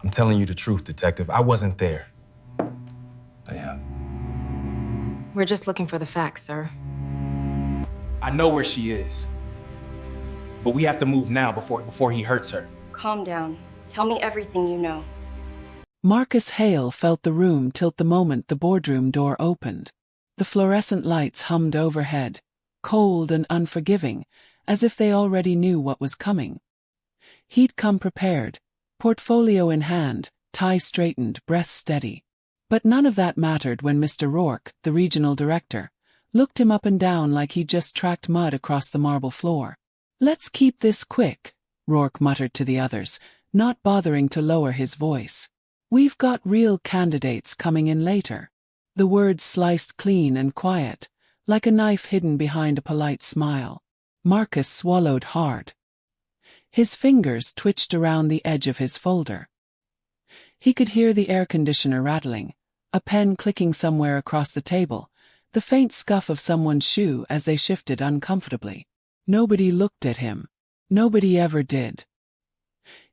I'm telling you the truth, Detective. I wasn't there. Damn. We're just looking for the facts, sir. I know where she is. But we have to move now before he hurts her. Calm down. Tell me everything you know. Marcus Hale felt the room tilt the moment the boardroom door opened. The fluorescent lights hummed overhead, cold and unforgiving, as if they already knew what was coming. He'd come prepared, portfolio in hand, tie straightened, breath steady. But none of that mattered when Mr. Rourke, the regional director, looked him up and down like he'd just tracked mud across the marble floor. "Let's keep this quick," Rourke muttered to the others, not bothering to lower his voice. "We've got real candidates coming in later." The words sliced clean and quiet, like a knife hidden behind a polite smile. Marcus swallowed hard. His fingers twitched around the edge of his folder. He could hear the air conditioner rattling, a pen clicking somewhere across the table, the faint scuff of someone's shoe as they shifted uncomfortably. Nobody looked at him. Nobody ever did.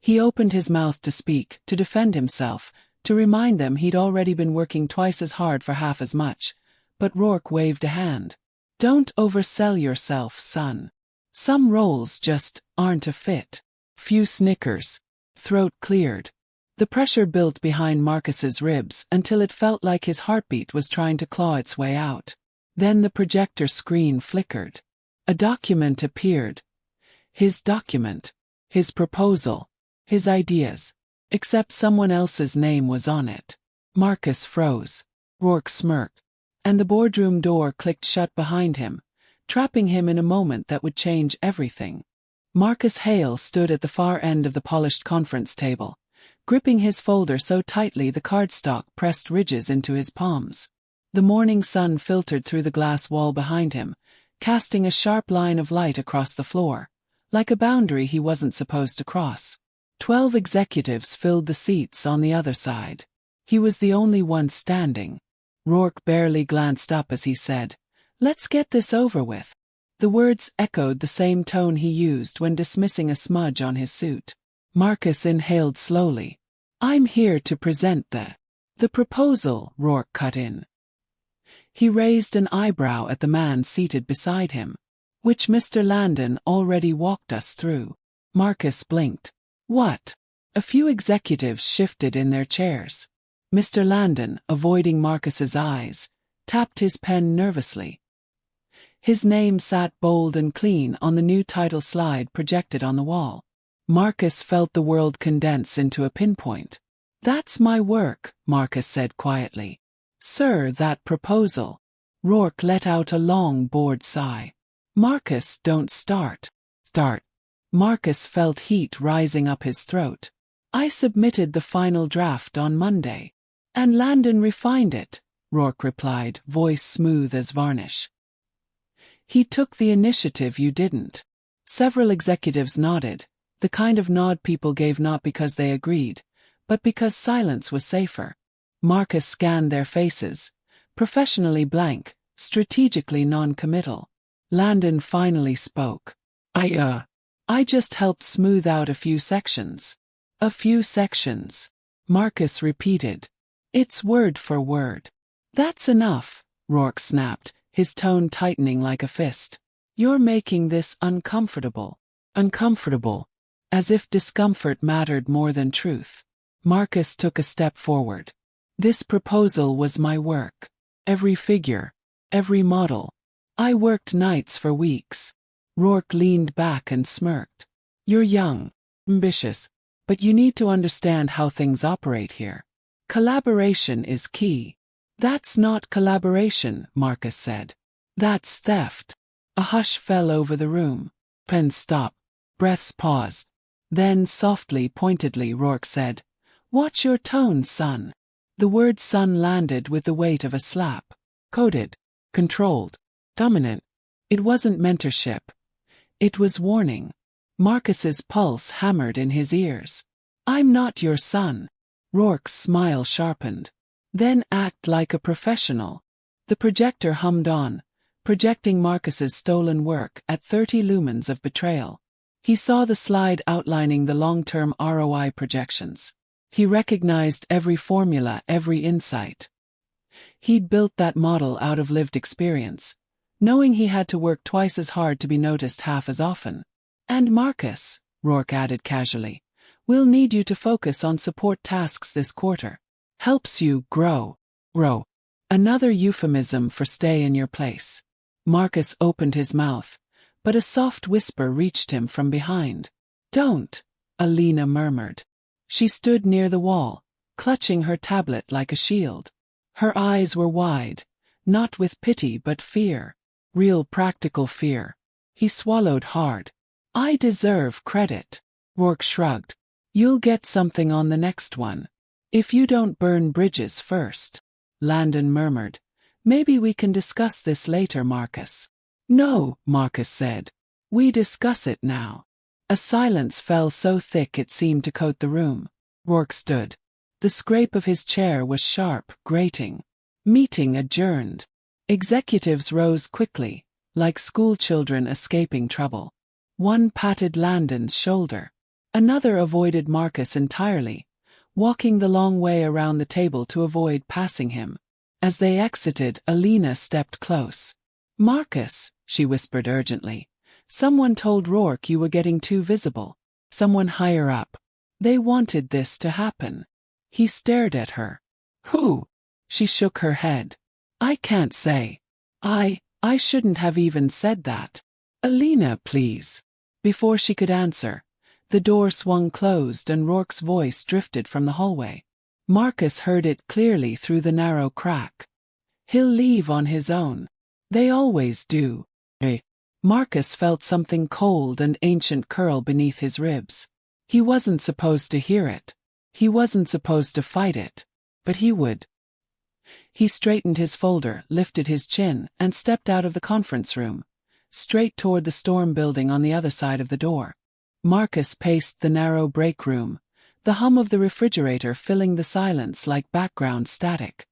He opened his mouth to speak, to defend himself, to remind them he'd already been working twice as hard for half as much, but Rourke waved a hand. "Don't oversell yourself, son. Some roles just aren't a fit." Few snickers. Throat cleared. The pressure built behind Marcus's ribs until it felt like his heartbeat was trying to claw its way out. Then the projector screen flickered. A document appeared. His document. His proposal. His ideas. Except someone else's name was on it. Marcus froze. Rourke smirked. And the boardroom door clicked shut behind him, trapping him in a moment that would change everything. Marcus Hale stood at the far end of the polished conference table, gripping his folder so tightly the cardstock pressed ridges into his palms. The morning sun filtered through the glass wall behind him, casting a sharp line of light across the floor, like a boundary he wasn't supposed to cross. 12 executives filled the seats on the other side. He was the only one standing. Rourke barely glanced up as he said, "Let's get this over with." The words echoed the same tone he used when dismissing a smudge on his suit. Marcus inhaled slowly. "I'm here to present the proposal," Rourke cut in. He raised an eyebrow at the man seated beside him. "Which Mr. Landon already walked us through." Marcus blinked. "What?" A few executives shifted in their chairs. Mr. Landon, avoiding Marcus's eyes, tapped his pen nervously. His name sat bold and clean on the new title slide projected on the wall. Marcus felt the world condense into a pinpoint. "That's my work," Marcus said quietly. "Sir, that proposal." Rourke let out a long, bored sigh. "Marcus, don't start." "Start." Marcus felt heat rising up his throat. "I submitted the final draft on Monday. And Landon refined it," Rourke replied, voice smooth as varnish. "He took the initiative, you didn't." Several executives nodded, the kind of nod people gave not because they agreed, but because silence was safer. Marcus scanned their faces, professionally blank, strategically non-committal. Landon finally spoke. I just helped smooth out a few sections." "A few sections," Marcus repeated. "It's word for word." "That's enough," Rourke snapped, his tone tightening like a fist. "You're making this uncomfortable." Uncomfortable. As if discomfort mattered more than truth. Marcus took a step forward. "This proposal was my work. Every figure. Every model. I worked nights for weeks." Rourke leaned back and smirked. "You're young, ambitious, but you need to understand how things operate here. Collaboration is key." "That's not collaboration," Marcus said. "That's theft." A hush fell over the room. Pens stopped. Breaths paused. Then softly, pointedly, Rourke said, "Watch your tone, son." The word son landed with the weight of a slap. Coded. Controlled. Dominant. It wasn't mentorship. It was warning. Marcus's pulse hammered in his ears. "I'm not your son." Rourke's smile sharpened. "Then act like a professional." The projector hummed on, projecting Marcus's stolen work at 30 lumens of betrayal. He saw the slide outlining the long-term ROI projections. He recognized every formula, every insight. He'd built that model out of lived experience, knowing he had to work twice as hard to be noticed half as often. And Marcus, Rourke added casually, we'll need you to focus on support tasks this quarter. Helps you grow. Another euphemism for stay in your place. Marcus opened his mouth, but a soft whisper reached him from behind. Don't, Alina murmured. She stood near the wall, clutching her tablet like a shield. Her eyes were wide, not with pity but fear. Real practical fear. He swallowed hard. I deserve credit. Rourke shrugged. You'll get something on the next one. If you don't burn bridges first. Landon murmured. Maybe we can discuss this later, Marcus. No, Marcus said. We discuss it now. A silence fell so thick it seemed to coat the room. Rourke stood. The scrape of his chair was sharp, grating. Meeting adjourned. Executives rose quickly, like schoolchildren escaping trouble. One patted Landon's shoulder. Another avoided Marcus entirely, walking the long way around the table to avoid passing him. As they exited, Alina stepped close. Marcus, she whispered urgently. Someone told Rourke you were getting too visible. Someone higher up. They wanted this to happen. He stared at her. Who? She shook her head. I can't say. I shouldn't have even said that. Alina, please. Before she could answer, the door swung closed and Rourke's voice drifted from the hallway. Marcus heard it clearly through the narrow crack. He'll leave on his own. They always do. Marcus felt something cold and ancient curl beneath his ribs. He wasn't supposed to hear it. He wasn't supposed to fight it. But he would. He straightened his folder, lifted his chin, and stepped out of the conference room, straight toward the storm building on the other side of the door. Marcus paced the narrow break room, the hum of the refrigerator filling the silence like background static.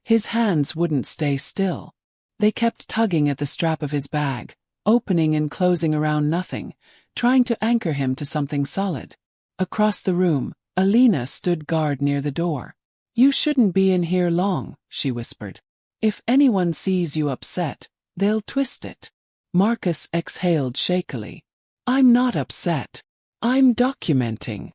His hands wouldn't stay still. They kept tugging at the strap of his bag, opening and closing around nothing, trying to anchor him to something solid. Across the room, Alina stood guard near the door. You shouldn't be in here long, she whispered. If anyone sees you upset, they'll twist it. Marcus exhaled shakily. I'm not upset. I'm documenting.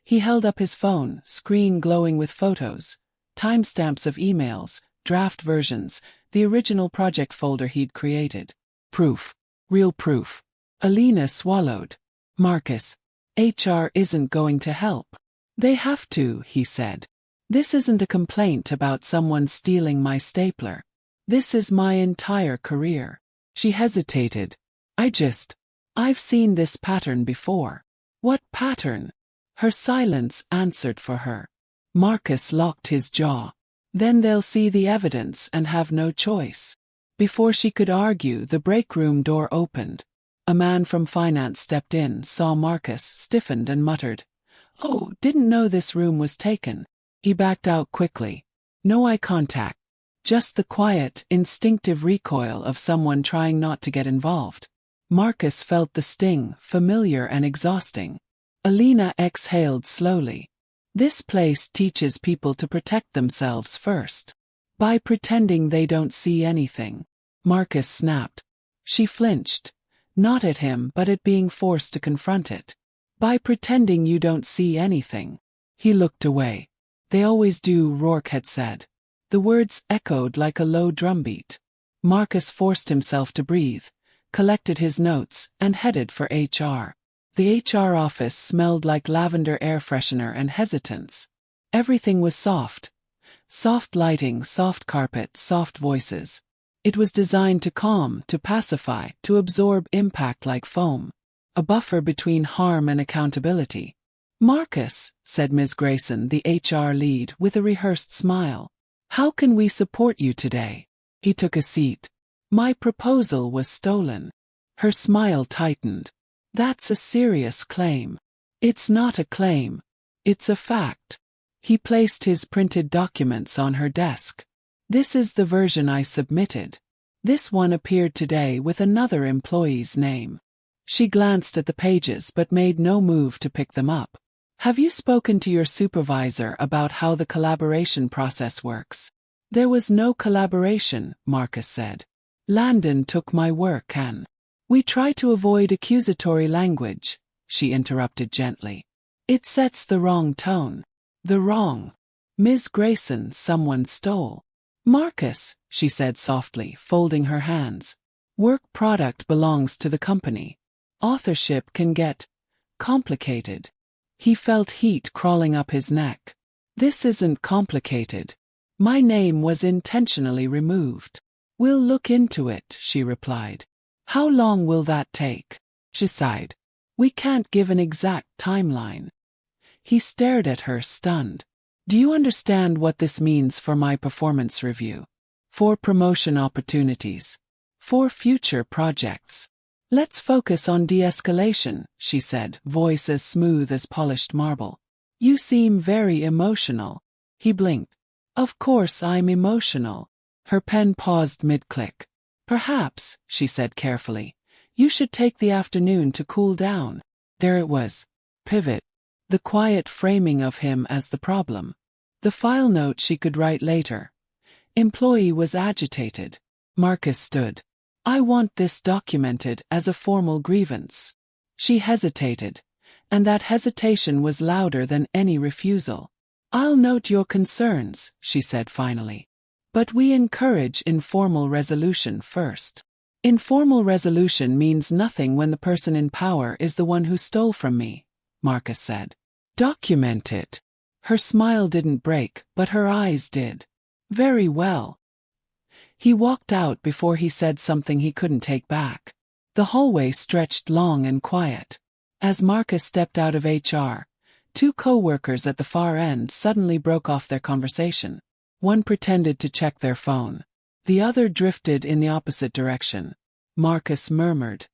He held up his phone, screen glowing with photos, timestamps of emails, draft versions, the original project folder he'd created. Proof. Real proof. Alina swallowed. Marcus, HR isn't going to help. They have to, he said. This isn't a complaint about someone stealing my stapler. This is my entire career. She hesitated. I've seen this pattern before. What pattern? Her silence answered for her. Marcus locked his jaw. Then they'll see the evidence and have no choice. Before she could argue, the break room door opened. A man from finance stepped in, saw Marcus, stiffened and muttered, "Oh, didn't know this room was taken." He backed out quickly. No eye contact. Just the quiet, instinctive recoil of someone trying not to get involved. Marcus felt the sting, familiar and exhausting. Alina exhaled slowly. This place teaches people to protect themselves first. By pretending they don't see anything. Marcus snapped. She flinched. Not at him but at being forced to confront it. By pretending you don't see anything. He looked away. They always do, Rourke had said. The words echoed like a low drumbeat. Marcus forced himself to breathe, collected his notes, and headed for HR. The HR office smelled like lavender air freshener and hesitance. Everything was soft. Soft lighting, soft carpet, soft voices. It was designed to calm, to pacify, to absorb impact like foam. A buffer between harm and accountability. Marcus, said Ms. Grayson, the HR lead, with a rehearsed smile. How can we support you today? He took a seat. My proposal was stolen. Her smile tightened. That's a serious claim. It's not a claim. It's a fact. He placed his printed documents on her desk. This is the version I submitted. This one appeared today with another employee's name. She glanced at the pages but made no move to pick them up. Have you spoken to your supervisor about how the collaboration process works? There was no collaboration, Marcus said. Landon took my work and... We try to avoid accusatory language, she interrupted gently. It sets the wrong tone. The wrong. Ms. Grayson, someone stole. Marcus, she said softly, folding her hands. Work product belongs to the company. Authorship can get complicated. He felt heat crawling up his neck. This isn't complicated. My name was intentionally removed. We'll look into it, she replied. How long will that take? She sighed. We can't give an exact timeline. He stared at her, stunned. Do you understand what this means for my performance review? For promotion opportunities? For future projects? Let's focus on de-escalation, she said, voice as smooth as polished marble. You seem very emotional. He blinked. Of course I'm emotional. Her pen paused mid-click. Perhaps, she said carefully, you should take the afternoon to cool down. There it was. Pivot. The quiet framing of him as the problem. The file note she could write later. Employee was agitated. Marcus stood. I want this documented as a formal grievance. She hesitated, and that hesitation was louder than any refusal. I'll note your concerns, she said finally. But we encourage informal resolution first. Informal resolution means nothing when the person in power is the one who stole from me, Marcus said. Document it. Her smile didn't break, but her eyes did. Very well. He walked out before he said something he couldn't take back. The hallway stretched long and quiet. As Marcus stepped out of HR, two co-workers at the far end suddenly broke off their conversation. One pretended to check their phone. The other drifted in the opposite direction. Marcus murmured,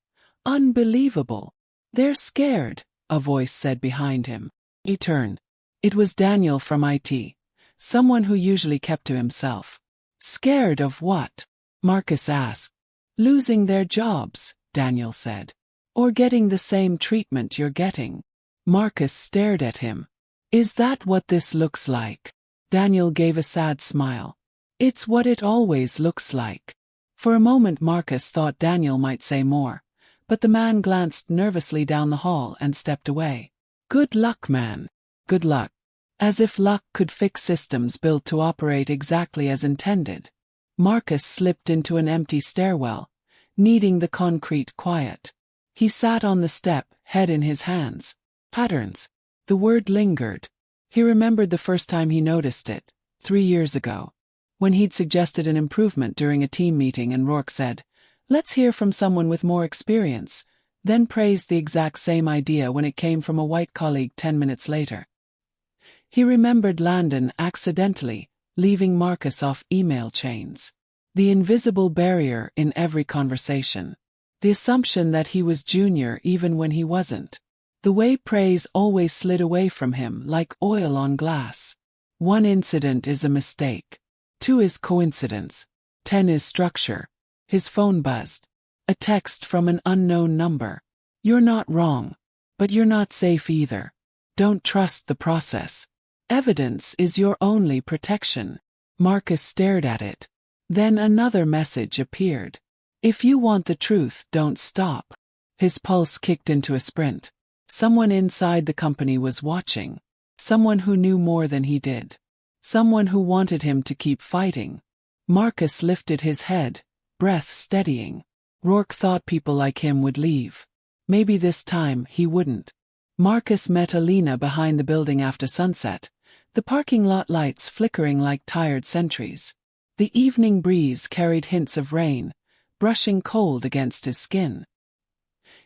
Unbelievable. They're scared, a voice said behind him. He turned. It was Daniel from IT, someone who usually kept to himself. Scared of what? Marcus asked. Losing their jobs, Daniel said. Or getting the same treatment you're getting. Marcus stared at him. Is that what this looks like? Daniel gave a sad smile. It's what it always looks like. For a moment Marcus thought Daniel might say more, but the man glanced nervously down the hall and stepped away. Good luck, man. Good luck. As if luck could fix systems built to operate exactly as intended. Marcus slipped into an empty stairwell, needing the concrete quiet. He sat on the step, head in his hands. Patterns. The word lingered. He remembered the first time he noticed it, 3 years ago, when he'd suggested an improvement during a team meeting and Rourke said, Let's hear from someone with more experience, then praised the exact same idea when it came from a white colleague 10 minutes later. He remembered Landon accidentally leaving Marcus off email chains. The invisible barrier in every conversation. The assumption that he was junior even when he wasn't. The way praise always slid away from him like oil on glass. 1 incident is a mistake. 2 is coincidence. 10 is structure. His phone buzzed. A text from an unknown number. You're not wrong. But you're not safe either. Don't trust the process. Evidence is your only protection. Marcus stared at it. Then another message appeared. If you want the truth, don't stop. His pulse kicked into a sprint. Someone inside the company was watching. Someone who knew more than he did. Someone who wanted him to keep fighting. Marcus lifted his head, breath steadying. Rourke thought people like him would leave. Maybe this time he wouldn't. Marcus met Alina behind the building after sunset, the parking lot lights flickering like tired sentries. The evening breeze carried hints of rain, brushing cold against his skin.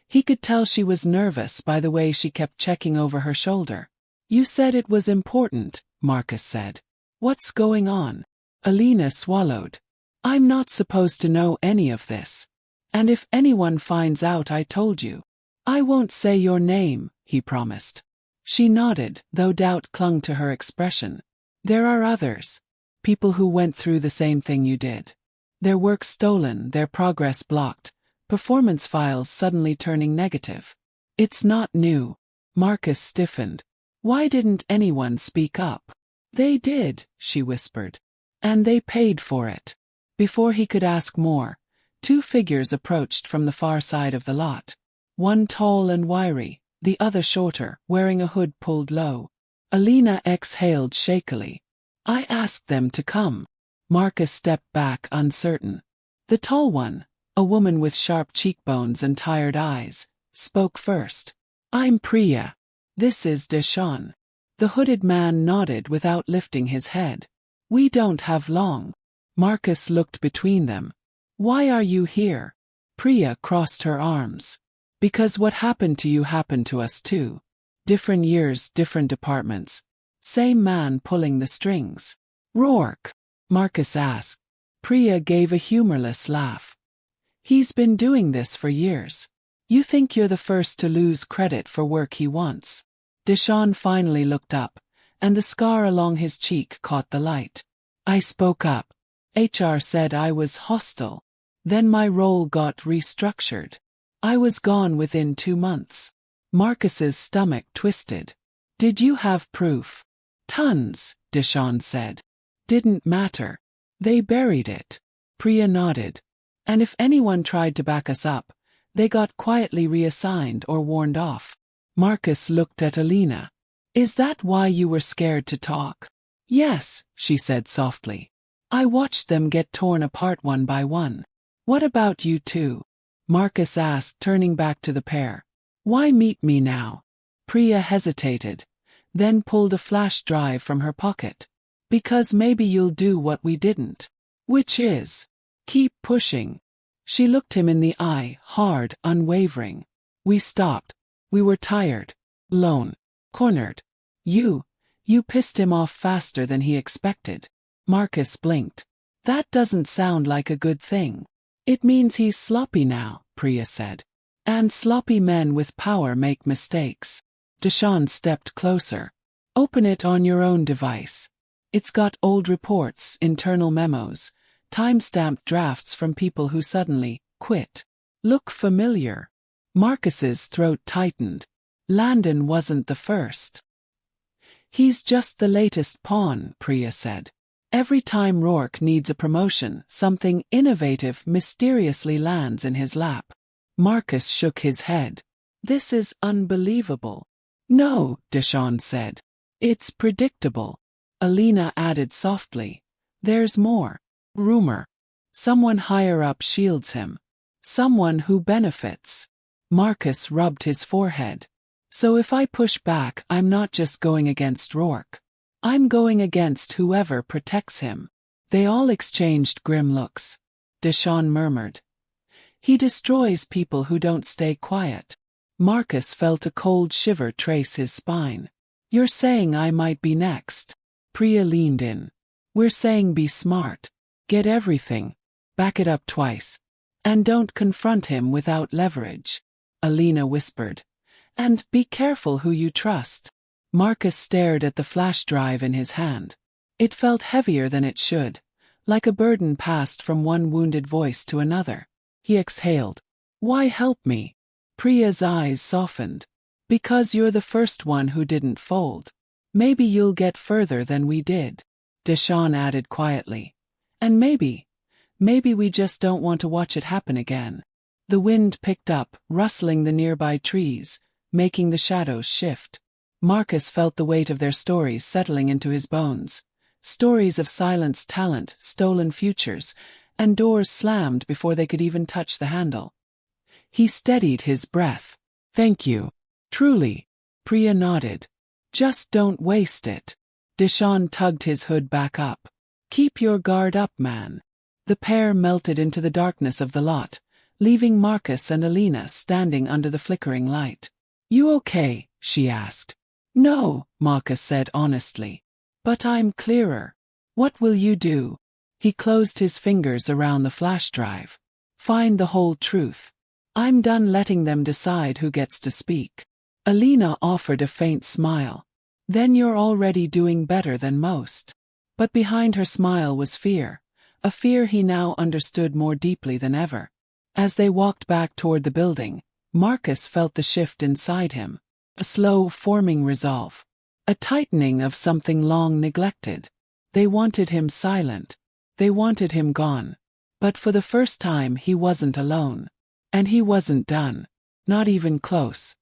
He could tell she was nervous by the way she kept checking over her shoulder. You said it was important, Marcus said. What's going on? Alina swallowed. I'm not supposed to know any of this. And if anyone finds out I told you, I won't say your name, he promised. She nodded, though doubt clung to her expression. There are others. People who went through the same thing you did. Their work stolen, their progress blocked, performance files suddenly turning negative. It's not new. Marcus stiffened. Why didn't anyone speak up? They did, she whispered. And they paid for it. Before he could ask more, two figures approached from the far side of the lot. One tall and wiry, the other shorter, wearing a hood pulled low. Alina exhaled shakily. I asked them to come. Marcus stepped back uncertain. The tall one, a woman with sharp cheekbones and tired eyes, spoke first. I'm Priya. This is Deshawn. The hooded man nodded without lifting his head. We don't have long. Marcus looked between them. Why are you here? Priya crossed her arms. Because what happened to you happened to us too. Different years, different departments. Same man pulling the strings. Rourke? Marcus asked. Priya gave a humorless laugh. He's been doing this for years. You think you're the first to lose credit for work he wants. Deshawn finally looked up, and the scar along his cheek caught the light. I spoke up. HR said I was hostile. Then my role got restructured. I was gone within 2 months. Marcus's stomach twisted. Did you have proof? Tons, Deshawn said. Didn't matter. They buried it. Priya nodded. And if anyone tried to back us up, they got quietly reassigned or warned off. Marcus looked at Alina. Is that why you were scared to talk? Yes, she said softly. I watched them get torn apart one by one. What about you two? Marcus asked, turning back to the pair. Why meet me now? Priya hesitated, then pulled a flash drive from her pocket. Because maybe you'll do what we didn't. Which is, keep pushing. She looked him in the eye, hard, unwavering. We stopped. We were tired, alone, cornered. You pissed him off faster than he expected. Marcus blinked. That doesn't sound like a good thing. It means he's sloppy now, Priya said. And sloppy men with power make mistakes. Deshawn stepped closer. Open it on your own device. It's got old reports, internal memos, time-stamped drafts from people who suddenly quit. Look familiar. Marcus's throat tightened. Landon wasn't the first. He's just the latest pawn, Priya said. Every time Rourke needs a promotion, something innovative mysteriously lands in his lap. Marcus shook his head. This is unbelievable. No, Deshawn said. It's predictable. Alina added softly. There's more. Rumor. Someone higher up shields him. Someone who benefits. Marcus rubbed his forehead. So if I push back, I'm not just going against Rourke. I'm going against whoever protects him. They all exchanged grim looks. Deshawn murmured. He destroys people who don't stay quiet. Marcus felt a cold shiver trace his spine. You're saying I might be next. Priya leaned in. We're saying be smart. Get everything. Back it up twice. And don't confront him without leverage. Alina whispered. And be careful who you trust. Marcus stared at the flash drive in his hand. It felt heavier than it should, like a burden passed from one wounded voice to another. He exhaled. Why help me? Priya's eyes softened. Because you're the first one who didn't fold. Maybe you'll get further than we did. Deshawn added quietly. And maybe we just don't want to watch it happen again. The wind picked up, rustling the nearby trees, making the shadows shift. Marcus felt the weight of their stories settling into his bones. Stories of silenced talent, stolen futures, and doors slammed before they could even touch the handle. He steadied his breath. Thank you. Truly. Priya nodded. Just don't waste it. Deshawn tugged his hood back up. Keep your guard up, man. The pair melted into the darkness of the lot, leaving Marcus and Alina standing under the flickering light. You okay? She asked. No, Marcus said honestly. But I'm clearer. What will you do? He closed his fingers around the flash drive. Find the whole truth. I'm done letting them decide who gets to speak. Alina offered a faint smile. Then you're already doing better than most. But behind her smile was fear, a fear he now understood more deeply than ever. As they walked back toward the building, Marcus felt the shift inside him. A slow, forming resolve. A tightening of something long neglected. They wanted him silent. They wanted him gone. But for the first time he wasn't alone. And he wasn't done. Not even close.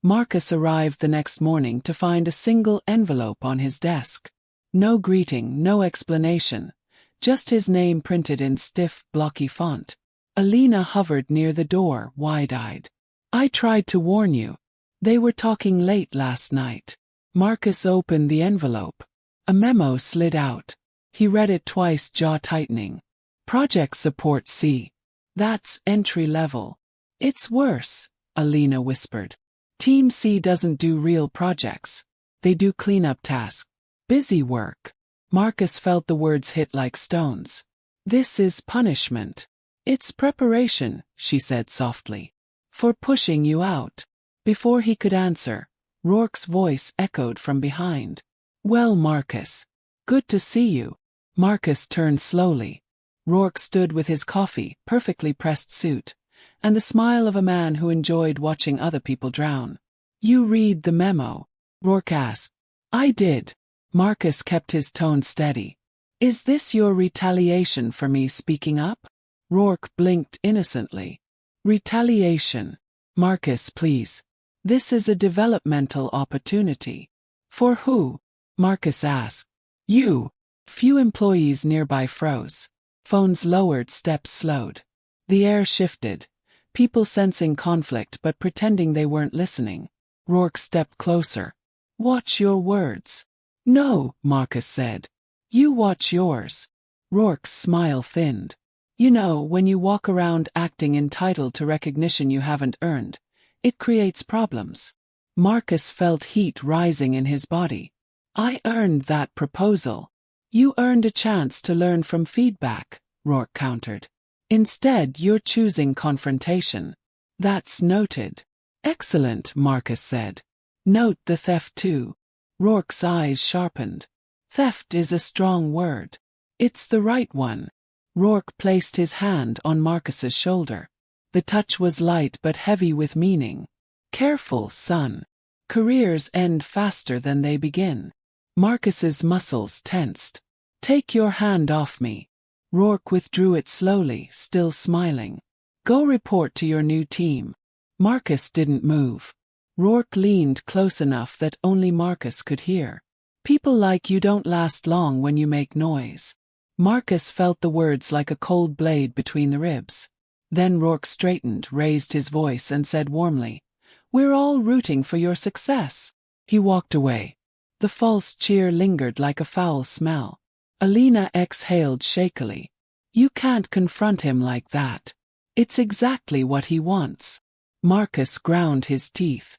Marcus arrived the next morning to find a single envelope on his desk. No greeting, no explanation. Just his name printed in stiff, blocky font. Alina hovered near the door, wide-eyed. I tried to warn you. They were talking late last night. Marcus opened the envelope. A memo slid out. He read it twice, jaw tightening. Project Support C. That's entry level. It's worse, Alina whispered. Team C doesn't do real projects. They do cleanup tasks. Busy work. Marcus felt the words hit like stones. This is punishment. It's preparation, she said softly. For pushing you out. Before he could answer, Rourke's voice echoed from behind. Well, Marcus. Good to see you. Marcus turned slowly. Rourke stood with his coffee, perfectly pressed suit, and the smile of a man who enjoyed watching other people drown. You read the memo? Rourke asked. I did. Marcus kept his tone steady. Is this your retaliation for me speaking up? Rourke blinked innocently. Retaliation. Marcus, please. This is a developmental opportunity. For who? Marcus asked. You. Few employees nearby froze. Phones lowered, steps slowed. The air shifted. People sensing conflict but pretending they weren't listening. Rourke stepped closer. Watch your words. No, Marcus said. You watch yours. Rourke's smile thinned. You know, when you walk around acting entitled to recognition you haven't earned, it creates problems. Marcus felt heat rising in his body. I earned that proposal. You earned a chance to learn from feedback, Rourke countered. Instead, you're choosing confrontation. That's noted. Excellent, Marcus said. Note the theft too. Rourke's eyes sharpened. Theft is a strong word. It's the right one. Rourke placed his hand on Marcus's shoulder. The touch was light but heavy with meaning. Careful, son. Careers end faster than they begin. Marcus's muscles tensed. Take your hand off me. Rourke withdrew it slowly, still smiling. Go report to your new team. Marcus didn't move. Rourke leaned close enough that only Marcus could hear. People like you don't last long when you make noise. Marcus felt the words like a cold blade between the ribs. Then Rourke straightened, raised his voice and said warmly, We're all rooting for your success. He walked away. The false cheer lingered like a foul smell. Alina exhaled shakily. You can't confront him like that. It's exactly what he wants. Marcus ground his teeth.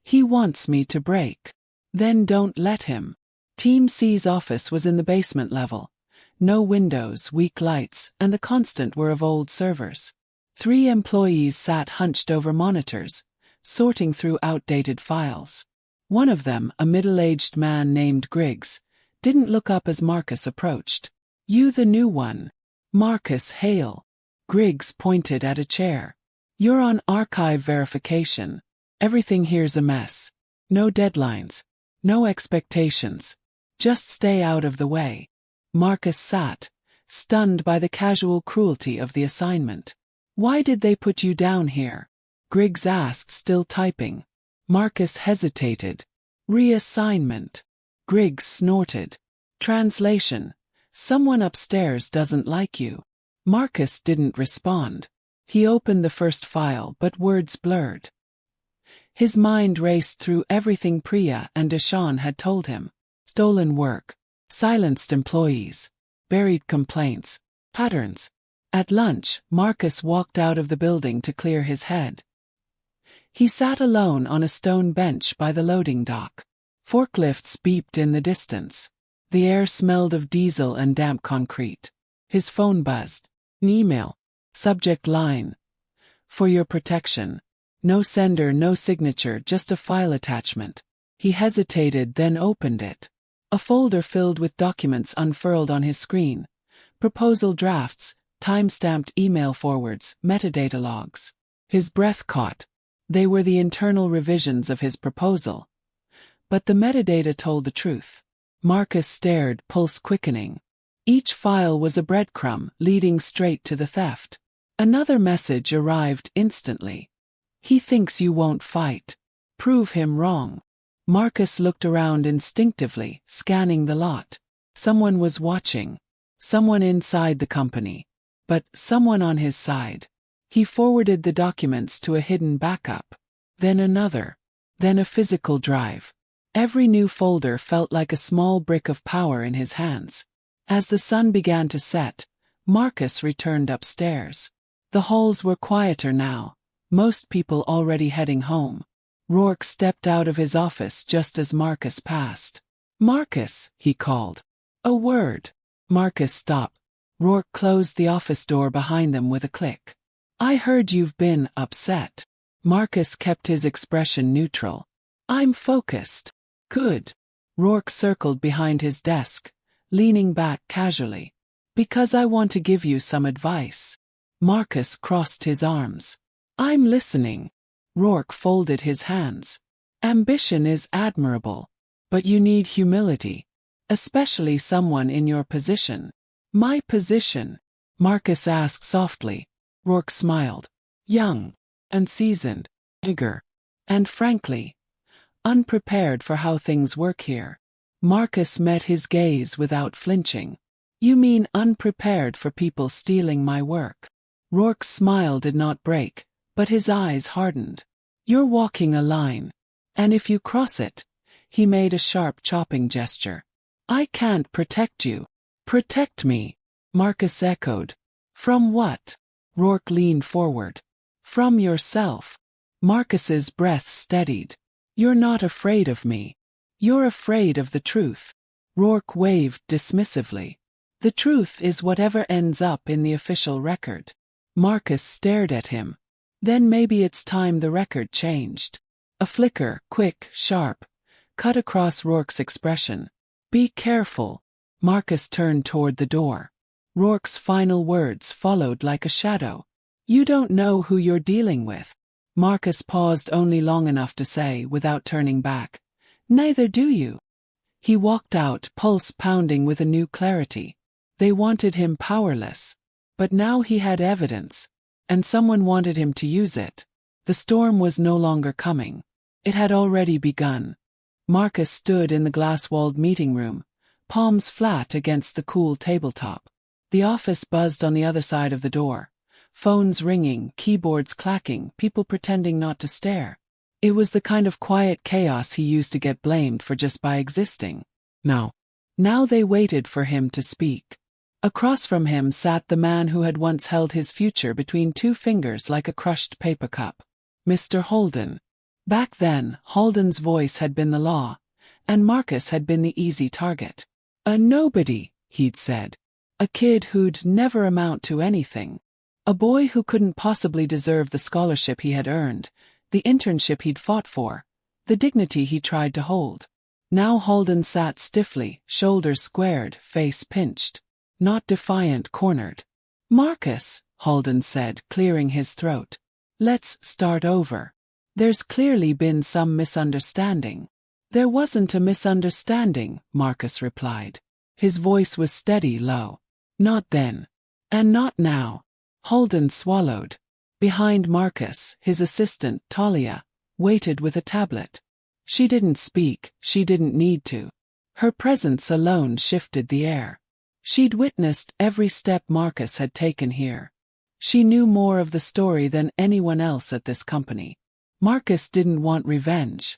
He wants me to break. Then don't let him. Team C's office was in the basement level. No windows, weak lights, and the constant whir of old servers. 3 employees sat hunched over monitors, sorting through outdated files. One of them, a middle-aged man named Griggs, didn't look up as Marcus approached. You the new one. Marcus, hail. Griggs pointed at a chair. You're on archive verification. Everything here's a mess. No deadlines. No expectations. Just stay out of the way. Marcus sat, stunned by the casual cruelty of the assignment. Why did they put you down here? Griggs asked, still typing. Marcus hesitated. Reassignment. Griggs snorted. Translation. Someone upstairs doesn't like you. Marcus didn't respond. He opened the first file, but words blurred. His mind raced through everything Priya and Deshawn had told him. Stolen work. Silenced employees. Buried complaints. Patterns. At lunch, Marcus walked out of the building to clear his head. He sat alone on a stone bench by the loading dock. Forklifts beeped in the distance. The air smelled of diesel and damp concrete. His phone buzzed. An email. Subject line. For your protection. No sender, no signature, just a file attachment. He hesitated, then opened it. A folder filled with documents unfurled on his screen. Proposal drafts, time-stamped email forwards, metadata logs. His breath caught. They were the internal revisions of his proposal. but the metadata told the truth. Marcus stared, pulse quickening. Each file was a breadcrumb leading straight to the theft. Another message arrived instantly. He thinks you won't fight. Prove him wrong. Marcus looked around instinctively, scanning the lot. Someone was watching. Someone inside the company. But someone on his side. He forwarded the documents to a hidden backup. Then another. Then a physical drive. Every new folder felt like a small brick of power in his hands. As the sun began to set, Marcus returned upstairs. The halls were quieter now, most people already heading home. Rourke stepped out of his office just as Marcus passed. "Marcus," he called. "A word." Marcus stopped. Rourke closed the office door behind them with a click. "I heard you've been upset." Marcus kept his expression neutral. "I'm focused." "Good." Rourke circled behind his desk, leaning back casually. "Because I want to give you some advice." Marcus crossed his arms. "I'm listening." Rourke folded his hands. "Ambition is admirable. But you need humility. Especially someone in your position." "My position?" Marcus asked softly. Rourke smiled. "Young. Unseasoned. Eager. And frankly, unprepared for how things work here." Marcus met his gaze without flinching. "You mean unprepared for people stealing my work?" Rourke's smile did not break, but his eyes hardened. "You're walking a line. And if you cross it," he made a sharp chopping gesture, "I can't protect you." "Protect me?" Marcus echoed. "From what?" Rourke leaned forward. "From yourself." Marcus's breath steadied. "You're not afraid of me. You're afraid of the truth." Rourke waved dismissively. "The truth is whatever ends up in the official record." Marcus stared at him. "Then maybe it's time the record changed." A flicker, quick, sharp, cut across Rourke's expression. "Be careful." Marcus turned toward the door. Rourke's final words followed like a shadow. "You don't know who you're dealing with." Marcus paused only long enough to say, without turning back, "Neither do you." He walked out, pulse pounding with a new clarity. They wanted him powerless. But now he had evidence, and someone wanted him to use it. The storm was no longer coming. It had already begun. Marcus stood in the glass-walled meeting room, palms flat against the cool tabletop. The office buzzed on the other side of the door. Phones ringing, keyboards clacking, people pretending not to stare. It was the kind of quiet chaos he used to get blamed for just by existing. Now they waited for him to speak. Across from him sat the man who had once held his future between two fingers like a crushed paper cup. Mr. Holden. Back then, Holden's voice had been the law, and Marcus had been the easy target. "A nobody," he'd said. "A kid who'd never amount to anything. A boy who couldn't possibly deserve the scholarship he had earned, the internship he'd fought for, the dignity he tried to hold." Now Holden sat stiffly, shoulders squared, face pinched. Not defiant, cornered. "Marcus," Holden said, clearing his throat. "Let's start over. There's clearly been some misunderstanding." "There wasn't a misunderstanding," Marcus replied. His voice was steady, low. "Not then. And not now." Holden swallowed. Behind Marcus, his assistant, Talia, waited with a tablet. She didn't speak, she didn't need to. Her presence alone shifted the air. She'd witnessed every step Marcus had taken here. She knew more of the story than anyone else at this company. Marcus didn't want revenge.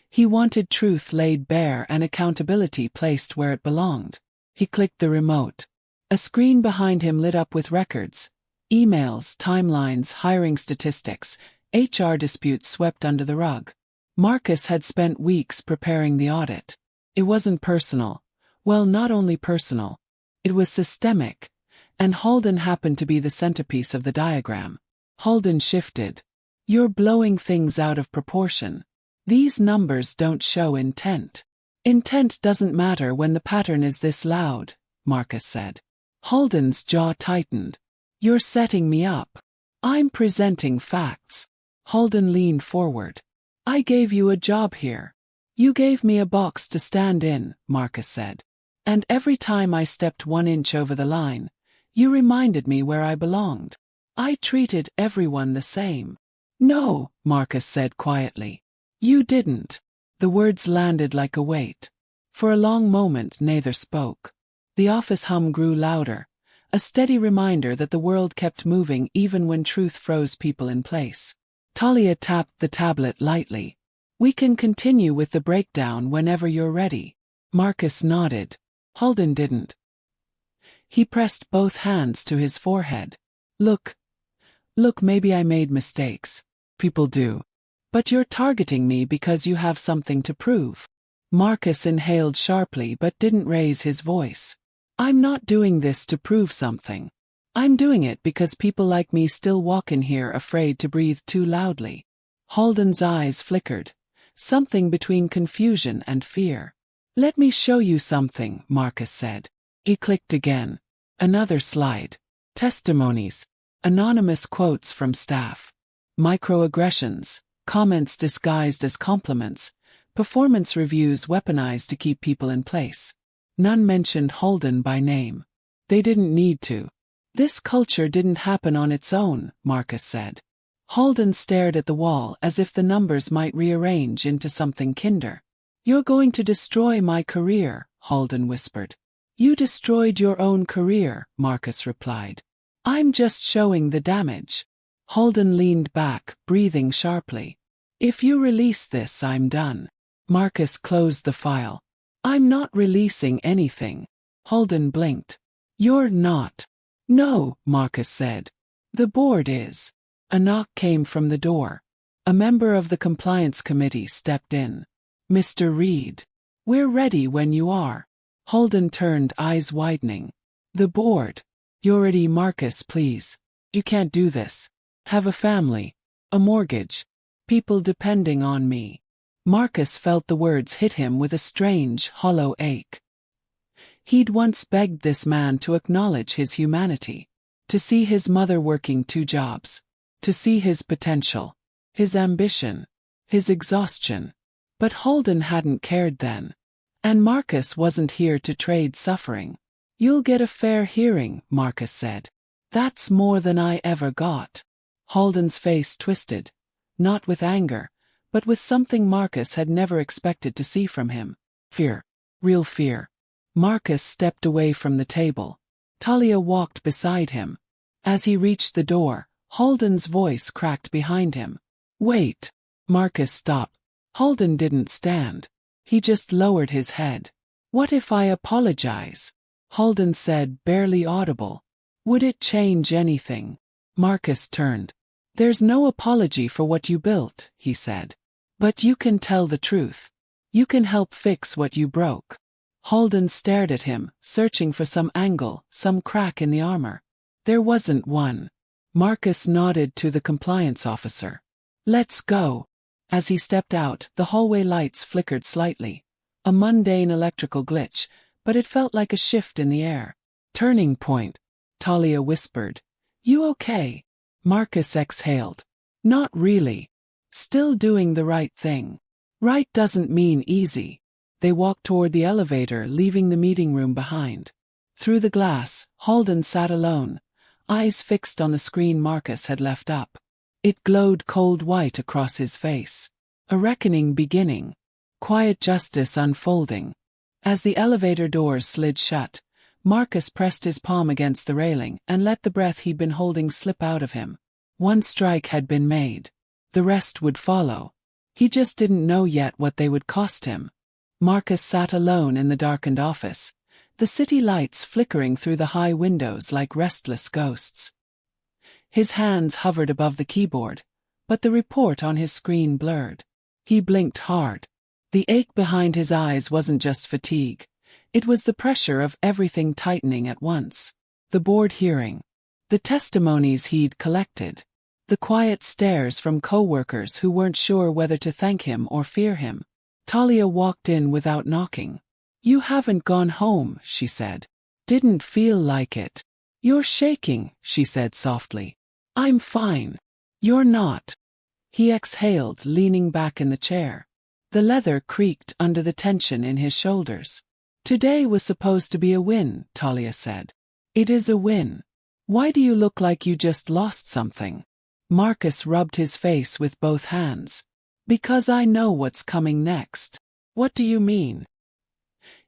He wanted truth laid bare and accountability placed where it belonged. He clicked the remote. A screen behind him lit up with records. Emails, timelines, hiring statistics, HR disputes swept under the rug. Marcus had spent weeks preparing the audit. It wasn't personal. Well, not only personal. It was systemic. And Holden happened to be the centerpiece of the diagram. Holden shifted. "You're blowing things out of proportion. These numbers don't show intent." "Intent doesn't matter when the pattern is this loud," Marcus said. Holden's jaw tightened. "You're setting me up. I'm presenting facts." Holden leaned forward. "I gave you a job here. You gave me a box to stand in, Marcus said. And every time I stepped 1 inch over the line, you reminded me where I belonged. I treated everyone the same. No, Marcus said quietly. You didn't. The words landed like a weight. For a long moment neither spoke. The office hum grew louder, a steady reminder that the world kept moving even when truth froze people in place. Talia tapped the tablet lightly. We can continue with the breakdown whenever you're ready. Marcus nodded. Holden didn't. He pressed both hands to his forehead. Look, maybe I made mistakes. People do. But you're targeting me because you have something to prove. Marcus inhaled sharply but didn't raise his voice. I'm not doing this to prove something. I'm doing it because people like me still walk in here afraid to breathe too loudly. Holden's eyes flickered, something between confusion and fear. Let me show you something, Marcus said. He clicked again. Another slide. Testimonies. Anonymous quotes from staff. Microaggressions. Comments disguised as compliments. Performance reviews weaponized to keep people in place. None mentioned Holden by name. They didn't need to. This culture didn't happen on its own, Marcus said. Holden stared at the wall as if the numbers might rearrange into something kinder. You're going to destroy my career, Holden whispered. You destroyed your own career, Marcus replied. I'm just showing the damage. Holden leaned back, breathing sharply. If you release this, I'm done. Marcus closed the file. I'm not releasing anything. Holden blinked. You're not. No, Marcus said. The board is. A knock came from the door. A member of the compliance committee stepped in. Mr. Reed. We're ready when you are. Holden turned, eyes widening. The board. You're ready, Marcus, please. You can't do this. Have a family. A mortgage. People depending on me. Marcus felt the words hit him with a strange, hollow ache. He'd once begged this man to acknowledge his humanity. To see his mother working 2 jobs. To see his potential. His ambition. His exhaustion. But Holden hadn't cared then. And Marcus wasn't here to trade suffering. You'll get a fair hearing, Marcus said. That's more than I ever got. Holden's face twisted. Not with anger, but with something Marcus had never expected to see from him. Fear. Real fear. Marcus stepped away from the table. Talia walked beside him. As he reached the door, Holden's voice cracked behind him. Wait. Marcus stopped. Holden didn't stand. He just lowered his head. What if I apologize? Holden said, barely audible. Would it change anything? Marcus turned. There's no apology for what you built, he said. But you can tell the truth. You can help fix what you broke. Holden stared at him, searching for some angle, some crack in the armor. There wasn't one. Marcus nodded to the compliance officer. Let's go. As he stepped out, the hallway lights flickered slightly. A mundane electrical glitch, but it felt like a shift in the air. Turning point. Talia whispered. You okay? Marcus exhaled. Not really. Still doing the right thing. Right doesn't mean easy. They walked toward the elevator, leaving the meeting room behind. Through the glass, Holden sat alone, eyes fixed on the screen Marcus had left up. It glowed cold white across his face. A reckoning beginning. Quiet justice unfolding. As the elevator doors slid shut, Marcus pressed his palm against the railing and let the breath he'd been holding slip out of him. One strike had been made. The rest would follow. He just didn't know yet what they would cost him. Marcus sat alone in the darkened office, the city lights flickering through the high windows like restless ghosts. His hands hovered above the keyboard, but the report on his screen blurred. He blinked hard. The ache behind his eyes wasn't just fatigue. It was the pressure of everything tightening at once. The board hearing. The testimonies he'd collected. The quiet stares from co-workers who weren't sure whether to thank him or fear him. Talia walked in without knocking. You haven't gone home, she said. Didn't feel like it. You're shaking, she said softly. I'm fine. You're not. He exhaled, leaning back in the chair. The leather creaked under the tension in his shoulders. Today was supposed to be a win, Talia said. It is a win. Why do you look like you just lost something? Marcus rubbed his face with both hands. Because I know what's coming next. What do you mean?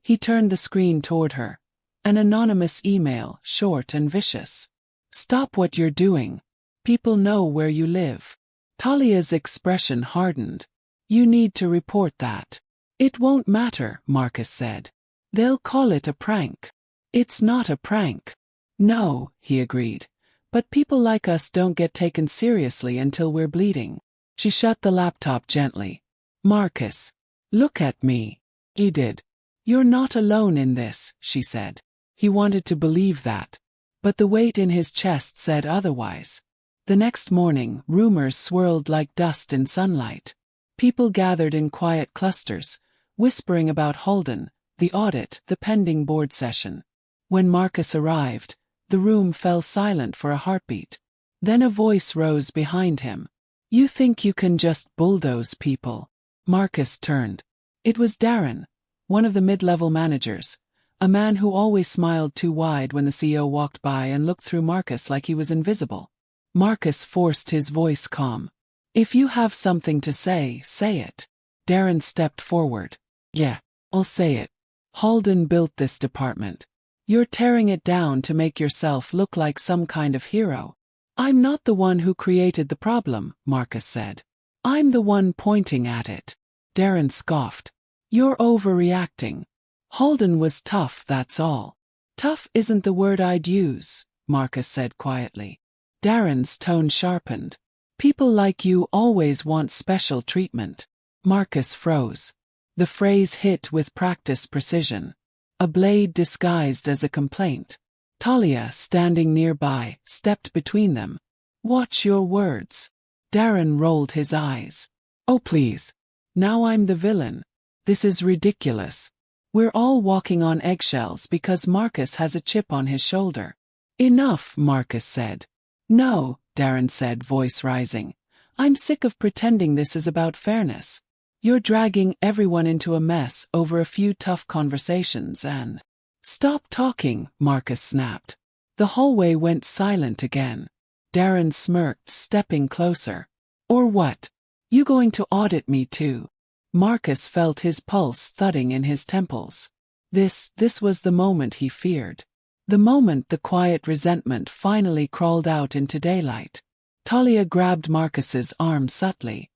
He turned the screen toward her. An anonymous email, short and vicious. Stop what you're doing. People know where you live. Talia's expression hardened. You need to report that. It won't matter, Marcus said. They'll call it a prank. It's not a prank. No, he agreed. But people like us don't get taken seriously until we're bleeding. She shut the laptop gently. Marcus, look at me. He did. You're not alone in this, she said. He wanted to believe that. But the weight in his chest said otherwise. The next morning, rumors swirled like dust in sunlight. People gathered in quiet clusters, whispering about Holden, the audit, the pending board session. When Marcus arrived, the room fell silent for a heartbeat. Then a voice rose behind him. You think you can just bulldoze people? Marcus turned. It was Darren, one of the mid-level managers, a man who always smiled too wide when the CEO walked by and looked through Marcus like he was invisible. Marcus forced his voice calm. If you have something to say, say it. Darren stepped forward. Yeah, I'll say it. Holden built this department. You're tearing it down to make yourself look like some kind of hero. I'm not the one who created the problem, Marcus said. I'm the one pointing at it. Darren scoffed. You're overreacting. Holden was tough, that's all. Tough isn't the word I'd use, Marcus said quietly. Darren's tone sharpened. People like you always want special treatment. Marcus froze. The phrase hit with practiced precision. A blade disguised as a complaint. Talia, standing nearby, stepped between them. Watch your words. Darren rolled his eyes. Oh please. Now I'm the villain. This is ridiculous. We're all walking on eggshells because Marcus has a chip on his shoulder. Enough, Marcus said. No, Darren said, voice rising. I'm sick of pretending this is about fairness. You're dragging everyone into a mess over a few tough conversations and… Stop talking, Marcus snapped. The hallway went silent again. Darren smirked, stepping closer. Or what? You going to audit me too? Marcus felt his pulse thudding in his temples. This was the moment he feared. The moment the quiet resentment finally crawled out into daylight. Talia grabbed Marcus's arm subtly.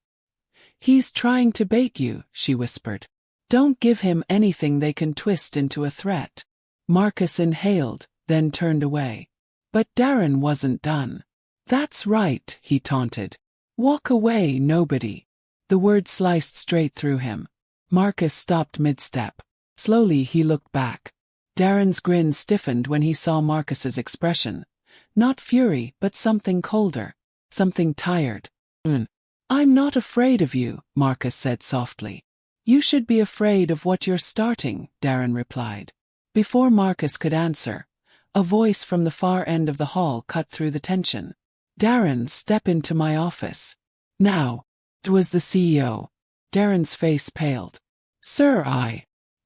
He's trying to bait you, she whispered. Don't give him anything they can twist into a threat. Marcus inhaled, then turned away. But Darren wasn't done. That's right, he taunted. Walk away, nobody. The word sliced straight through him. Marcus stopped mid-step. Slowly he looked back. Darren's grin stiffened when he saw Marcus's expression. Not fury, but something colder. Something tired. I'm not afraid of you, Marcus said softly. You should be afraid of what you're starting, Darren replied. Before Marcus could answer, a voice from the far end of the hall cut through the tension. Darren, step into my office. Now. It was the CEO. Darren's face paled. Sir,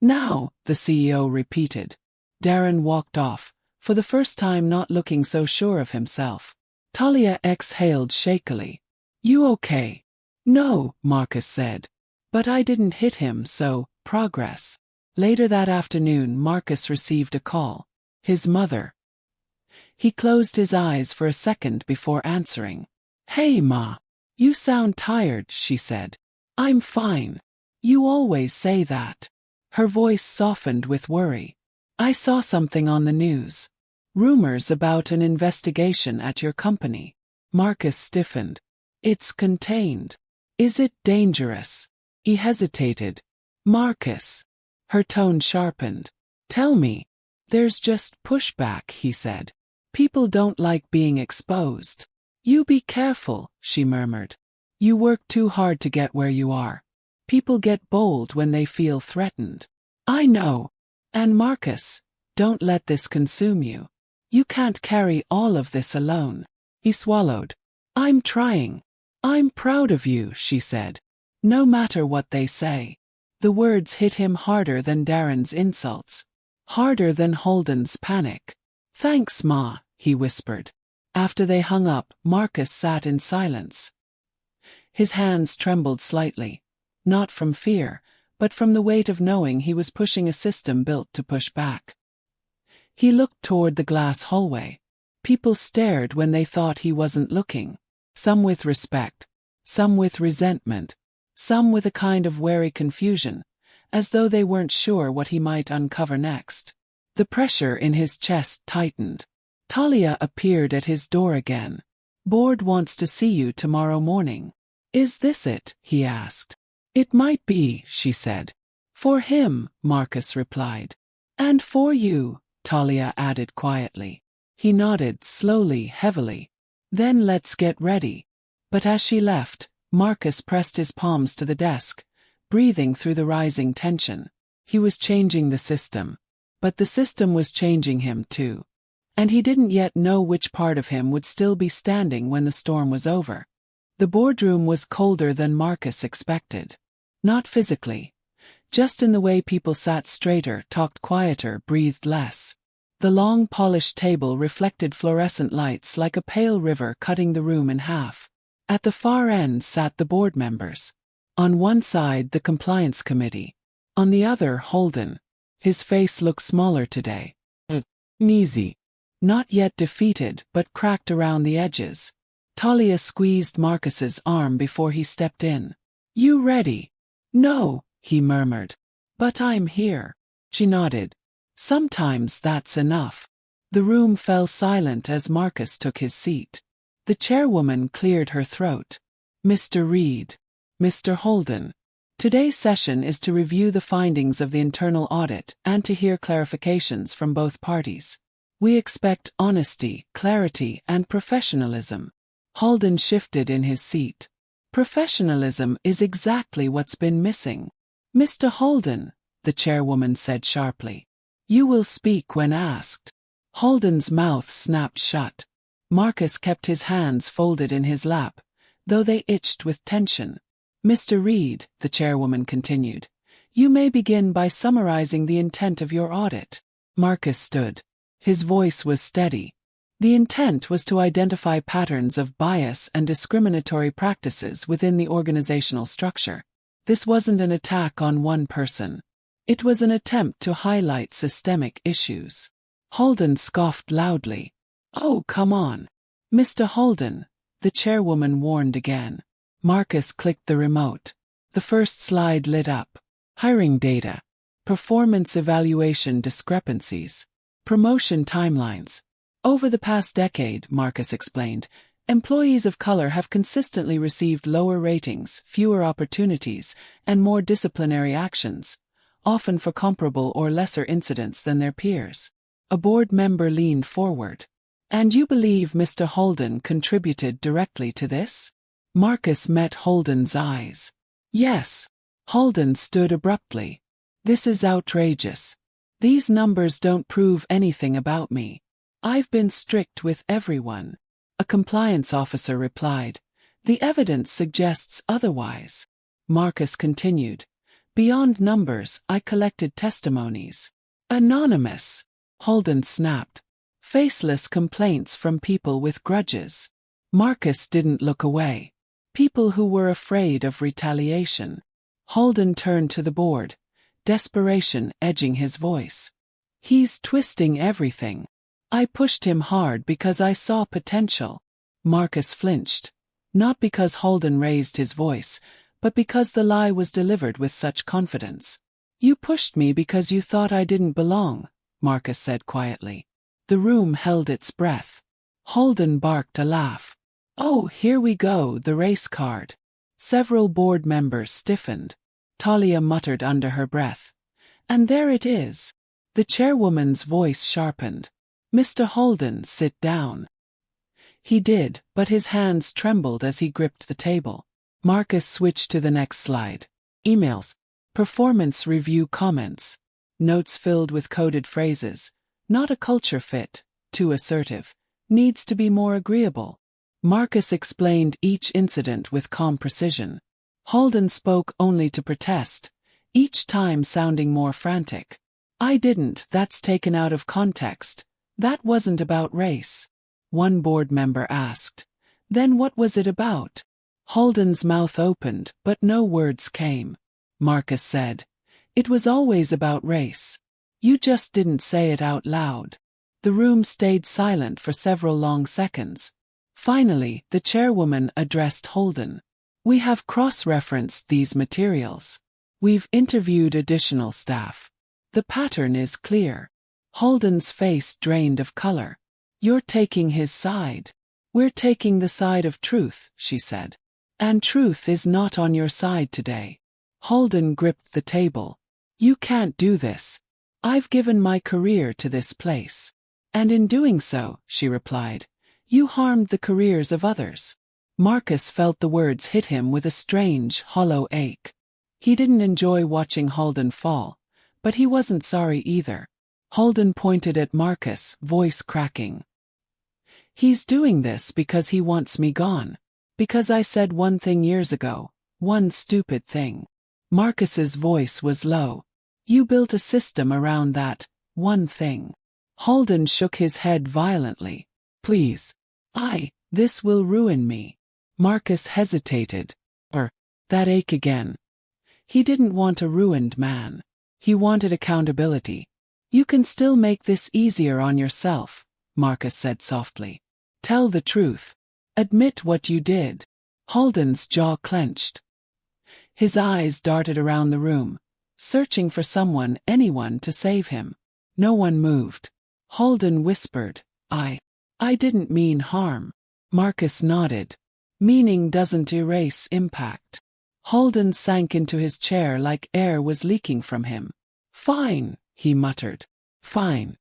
Now, the CEO repeated. Darren walked off, for the first time not looking so sure of himself. Talia exhaled shakily. You okay? No, Marcus said. But I didn't hit him, so, progress. Later that afternoon, Marcus received a call. His mother. He closed his eyes for a second before answering. Hey, Ma. You sound tired, she said. I'm fine. You always say that. Her voice softened with worry. I saw something on the news. Rumors about an investigation at your company. Marcus stiffened. It's contained. Is it dangerous? He hesitated. Marcus. Her tone sharpened. Tell me. There's just pushback, he said. People don't like being exposed. You be careful, she murmured. You work too hard to get where you are. People get bold when they feel threatened. I know. And Marcus, don't let this consume you. You can't carry all of this alone. He swallowed. I'm trying. I'm proud of you, she said. No matter what they say. The words hit him harder than Darren's insults. Harder than Holden's panic. Thanks, Ma, he whispered. After they hung up, Marcus sat in silence. His hands trembled slightly. Not from fear, but from the weight of knowing he was pushing a system built to push back. He looked toward the glass hallway. People stared when they thought he wasn't looking. Some with respect. Some with resentment. Some with a kind of wary confusion, as though they weren't sure what he might uncover next. The pressure in his chest tightened. Talia appeared at his door again. Board wants to see you tomorrow morning. Is this it? He asked. It might be, she said. For him, Marcus replied. And for you, Talia added quietly. He nodded slowly, heavily. Then let's get ready. But as she left, Marcus pressed his palms to the desk, breathing through the rising tension. He was changing the system. But the system was changing him too. And he didn't yet know which part of him would still be standing when the storm was over. The boardroom was colder than Marcus expected. Not physically. Just in the way people sat straighter, talked quieter, breathed less. The long polished table reflected fluorescent lights like a pale river cutting the room in half. At the far end sat the board members. On one side the compliance committee. On the other Holden. His face looked smaller today. Uneasy. Not yet defeated, but cracked around the edges. Talia squeezed Marcus's arm before he stepped in. You ready? No, he murmured. But I'm here. She nodded. Sometimes that's enough. The room fell silent as Marcus took his seat. The chairwoman cleared her throat. Mr. Reed. Mr. Holden. Today's session is to review the findings of the internal audit and to hear clarifications from both parties. We expect honesty, clarity, and professionalism. Holden shifted in his seat. Professionalism is exactly what's been missing. Mr. Holden, the chairwoman said sharply. You will speak when asked. Holden's mouth snapped shut. Marcus kept his hands folded in his lap, though they itched with tension. Mr. Reed, the chairwoman continued, you may begin by summarizing the intent of your audit. Marcus stood. His voice was steady. The intent was to identify patterns of bias and discriminatory practices within the organizational structure. This wasn't an attack on one person. It was an attempt to highlight systemic issues. Holden scoffed loudly. Oh, come on. Mr. Holden, the chairwoman warned again. Marcus clicked the remote. The first slide lit up. Hiring data. Performance evaluation discrepancies. Promotion timelines. Over the past decade, Marcus explained, employees of color have consistently received lower ratings, fewer opportunities, and more disciplinary actions, often for comparable or lesser incidents than their peers. A board member leaned forward. And you believe Mr. Holden contributed directly to this? Marcus met Holden's eyes. Yes. Holden stood abruptly. This is outrageous. These numbers don't prove anything about me. I've been strict with everyone. A compliance officer replied. The evidence suggests otherwise. Marcus continued. Beyond numbers, I collected testimonies. Anonymous. Holden snapped. Faceless complaints from people with grudges. Marcus didn't look away. People who were afraid of retaliation. Holden turned to the board, desperation edging his voice. He's twisting everything. I pushed him hard because I saw potential. Marcus flinched. Not because Holden raised his voice, but because the lie was delivered with such confidence. You pushed me because you thought I didn't belong, Marcus said quietly. The room held its breath. Holden barked a laugh. Oh, here we go, the race card. Several board members stiffened. Talia muttered under her breath. And there it is. The chairwoman's voice sharpened. Mr. Holden, sit down. He did, but his hands trembled as he gripped the table. Marcus switched to the next slide. Emails. Performance review comments. Notes filled with coded phrases. Not a culture fit. Too assertive. Needs to be more agreeable. Marcus explained each incident with calm precision. Holden spoke only to protest, each time sounding more frantic. I didn't, that's taken out of context. That wasn't about race. One board member asked. Then what was it about? Holden's mouth opened, but no words came. Marcus said. It was always about race. You just didn't say it out loud. The room stayed silent for several long seconds. Finally, the chairwoman addressed Holden. We have cross-referenced these materials. We've interviewed additional staff. The pattern is clear. Holden's face drained of color. You're taking his side. We're taking the side of truth, she said. And truth is not on your side today. Holden gripped the table. You can't do this. I've given my career to this place. And in doing so, she replied, you harmed the careers of others. Marcus felt the words hit him with a strange, hollow ache. He didn't enjoy watching Holden fall, but he wasn't sorry either. Holden pointed at Marcus, voice cracking. He's doing this because he wants me gone. Because I said one thing years ago, one stupid thing. Marcus's voice was low. You built a system around that, one thing. Holden shook his head violently. Please. This will ruin me. Marcus hesitated. That ache again. He didn't want a ruined man. He wanted accountability. You can still make this easier on yourself, Marcus said softly. Tell the truth. Admit what you did. Holden's jaw clenched. His eyes darted around the room, searching for someone, anyone to save him. No one moved. Holden whispered, I didn't mean harm. Marcus nodded. Meaning doesn't erase impact. Holden sank into his chair like air was leaking from him. Fine, he muttered. Fine.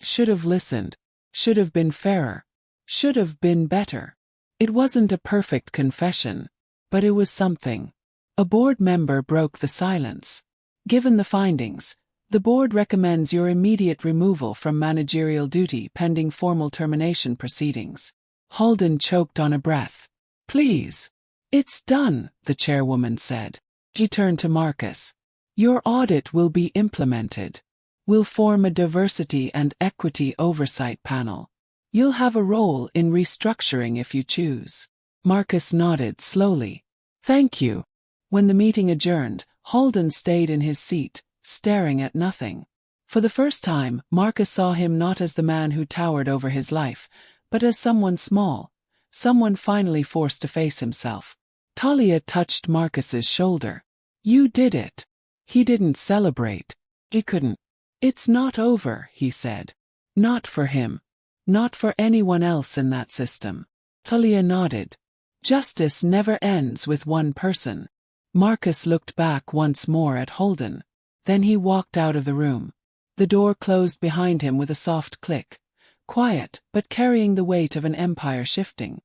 Should have listened. Should have been fairer. Should have been better. It wasn't a perfect confession, but it was something. A board member broke the silence. Given the findings, the board recommends your immediate removal from managerial duty pending formal termination proceedings. Holden choked on a breath. Please. It's done, the chairwoman said. He turned to Marcus. Your audit will be implemented. We'll form a diversity and equity oversight panel. You'll have a role in restructuring if you choose. Marcus nodded slowly. Thank you. When the meeting adjourned, Holden stayed in his seat, staring at nothing. For the first time, Marcus saw him not as the man who towered over his life, but as someone small, someone finally forced to face himself. Talia touched Marcus's shoulder. You did it. He didn't celebrate. He couldn't. It's not over, he said. Not for him. Not for anyone else in that system. Talia nodded. Justice never ends with one person. Marcus looked back once more at Holden. Then he walked out of the room. The door closed behind him with a soft click. Quiet, but carrying the weight of an empire shifting.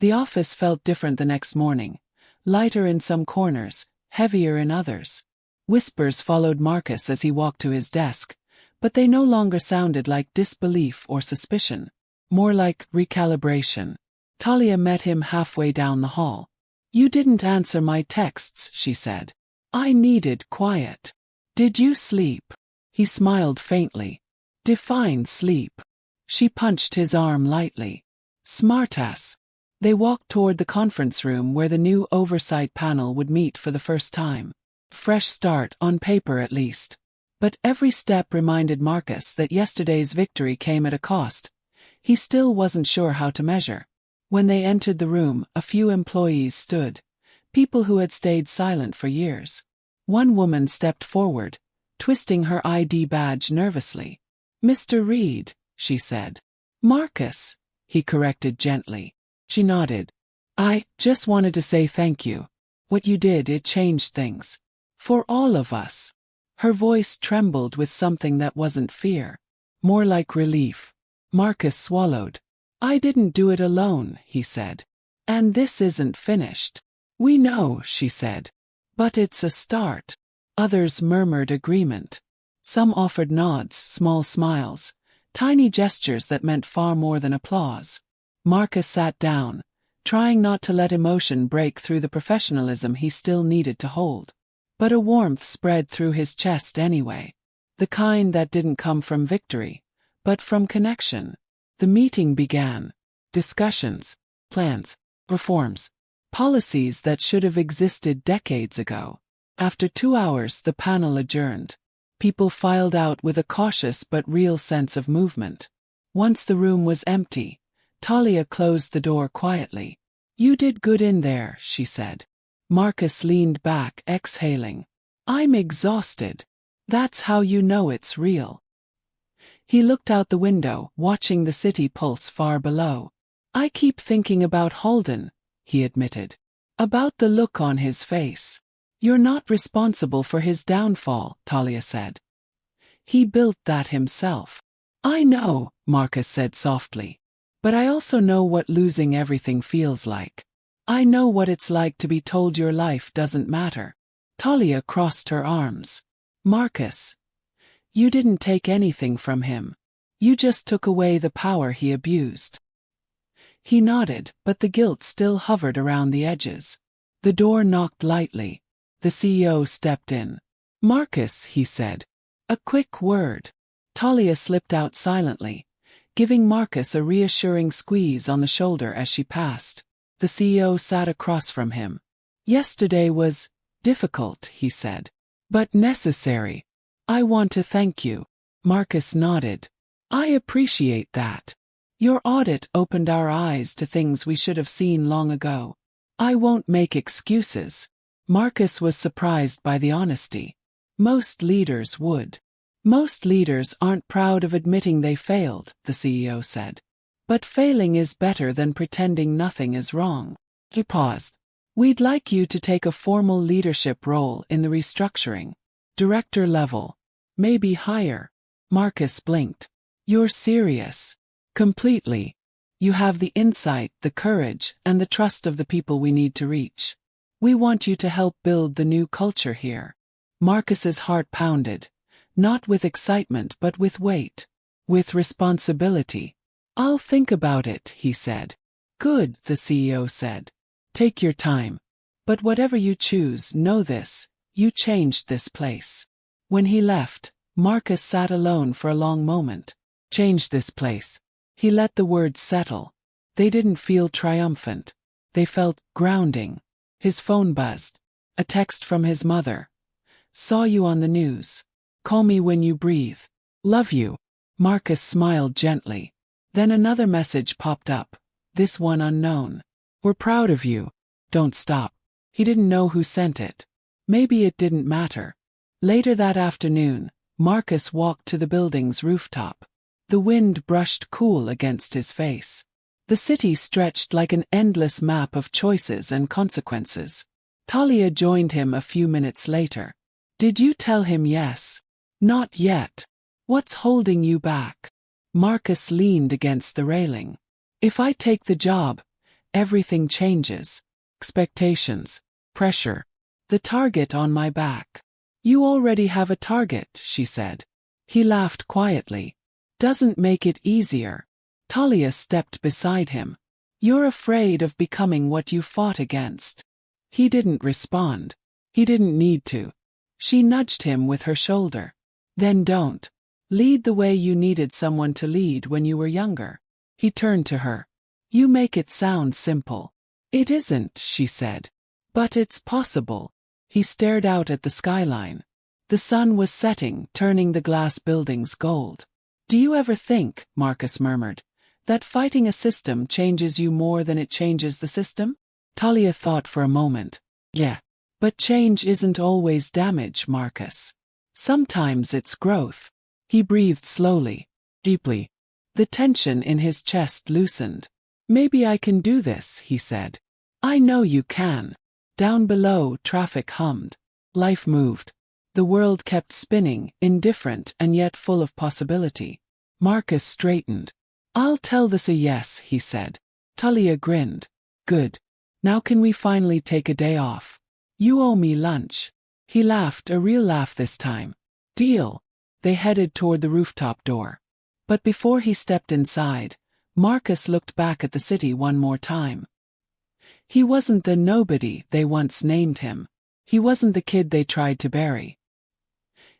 The office felt different the next morning. Lighter in some corners, heavier in others. Whispers followed Marcus as he walked to his desk, but they no longer sounded like disbelief or suspicion. More like recalibration. Talia met him halfway down the hall. You didn't answer my texts, she said. I needed quiet. Did you sleep? He smiled faintly. Define sleep. She punched his arm lightly. Smartass. They walked toward the conference room where the new oversight panel would meet for the first time. Fresh start, on paper at least. But every step reminded Marcus that yesterday's victory came at a cost. He still wasn't sure how to measure. When they entered the room, a few employees stood. People who had stayed silent for years. One woman stepped forward, twisting her ID badge nervously. Mr. Reed, she said. Marcus, he corrected gently. She nodded. I just wanted to say thank you. What you did, it changed things. For all of us. Her voice trembled with something that wasn't fear. More like relief. Marcus swallowed. I didn't do it alone, he said. And this isn't finished. We know, she said. But it's a start. Others murmured agreement. Some offered nods, small smiles, tiny gestures that meant far more than applause. Marcus sat down, trying not to let emotion break through the professionalism he still needed to hold. But a warmth spread through his chest anyway. The kind that didn't come from victory, but from connection. The meeting began. Discussions, plans, reforms, policies that should have existed decades ago. After 2 hours, the panel adjourned. People filed out with a cautious but real sense of movement. Once the room was empty, Talia closed the door quietly. "You did good in there," she said. Marcus leaned back, exhaling. "I'm exhausted. That's how you know it's real." He looked out the window, watching the city pulse far below. "I keep thinking about Holden," he admitted. "About the look on his face." "You're not responsible for his downfall," Talia said. "He built that himself." "I know," Marcus said softly. "But I also know what losing everything feels like. I know what it's like to be told your life doesn't matter." Talia crossed her arms. "Marcus, you didn't take anything from him. You just took away the power he abused." He nodded, but the guilt still hovered around the edges. The door knocked lightly. The CEO stepped in. "Marcus," he said. "A quick word." Talia slipped out silently, giving Marcus a reassuring squeeze on the shoulder as she passed. The CEO sat across from him. "Yesterday was difficult," he said. "But necessary. I want to thank you." Marcus nodded. "I appreciate that. Your audit opened our eyes to things we should have seen long ago. I won't make excuses." Marcus was surprised by the honesty. Most leaders would. "Most leaders aren't proud of admitting they failed," the CEO said. "But failing is better than pretending nothing is wrong." He paused. "We'd like you to take a formal leadership role in the restructuring. Director level. Maybe higher." Marcus blinked. "You're serious?" "Completely. You have the insight, the courage, and the trust of the people we need to reach. We want you to help build the new culture here." Marcus's heart pounded. Not with excitement but with weight. With responsibility. "I'll think about it," he said. "Good," the CEO said. "Take your time. But whatever you choose, know this, you changed this place." When he left, Marcus sat alone for a long moment. Changed this place. He let the words settle. They didn't feel triumphant. They felt grounding. His phone buzzed. A text from his mother. "Saw you on the news. Call me when you breathe. Love you." Marcus smiled gently. Then another message popped up. This one unknown. "We're proud of you. Don't stop." He didn't know who sent it. Maybe it didn't matter. Later that afternoon, Marcus walked to the building's rooftop. The wind brushed cool against his face. The city stretched like an endless map of choices and consequences. Talia joined him a few minutes later. "Did you tell him yes?" "Not yet." "What's holding you back?" Marcus leaned against the railing. "If I take the job, everything changes. Expectations, pressure, the target on my back." "You already have a target," she said. He laughed quietly. "Doesn't make it easier." Talia stepped beside him. "You're afraid of becoming what you fought against." He didn't respond. He didn't need to. She nudged him with her shoulder. "Then don't. Lead the way you needed someone to lead when you were younger." He turned to her. "You make it sound simple." "It isn't," she said. "But it's possible." He stared out at the skyline. The sun was setting, turning the glass buildings gold. "Do you ever think," Marcus murmured, "that fighting a system changes you more than it changes the system?" Talia thought for a moment. "Yeah. But change isn't always damage, Marcus. Sometimes it's growth." He breathed slowly, deeply. The tension in his chest loosened. "Maybe I can do this," he said. "I know you can." Down below, traffic hummed. Life moved. The world kept spinning, indifferent and yet full of possibility. Marcus straightened. "I'll tell this a yes," he said. Talia grinned. "Good. Now can we finally take a day off? You owe me lunch." He laughed, a real laugh this time. "Deal." They headed toward the rooftop door. But before he stepped inside, Marcus looked back at the city one more time. He wasn't the nobody they once named him. He wasn't the kid they tried to bury.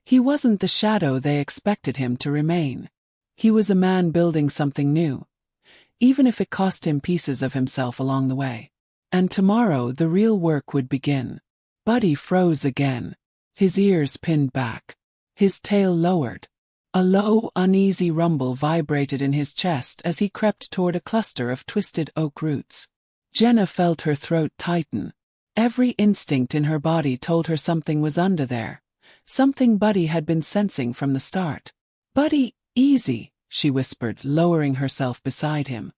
He wasn't the shadow they expected him to remain. He was a man building something new, even if it cost him pieces of himself along the way. And tomorrow the real work would begin. Buddy froze again, his ears pinned back, his tail lowered. A low, uneasy rumble vibrated in his chest as he crept toward a cluster of twisted oak roots. Jenna felt her throat tighten. Every instinct in her body told her something was under there, something Buddy had been sensing from the start. "Buddy, easy," she whispered, lowering herself beside him.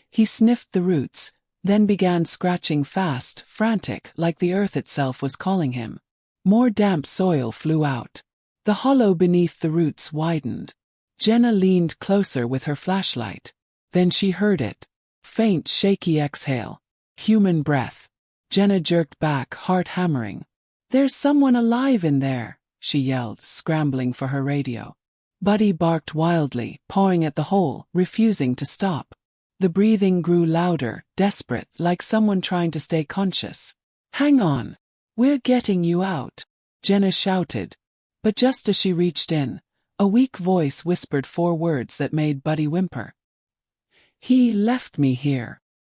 He sniffed the roots, then began scratching fast, frantic, like the earth itself was calling him. More damp soil flew out. The hollow beneath the roots widened. Jenna leaned closer with her flashlight. Then she heard it. Faint, shaky exhale. Human breath. Jenna jerked back, heart hammering. "There's someone alive in there," she yelled, scrambling for her radio. Buddy barked wildly, pawing at the hole, refusing to stop. The breathing grew louder, desperate, like someone trying to stay conscious. "Hang on. We're getting you out," Jenna shouted. But just as she reached in, a weak voice whispered 4 words that made Buddy whimper. "He left me here."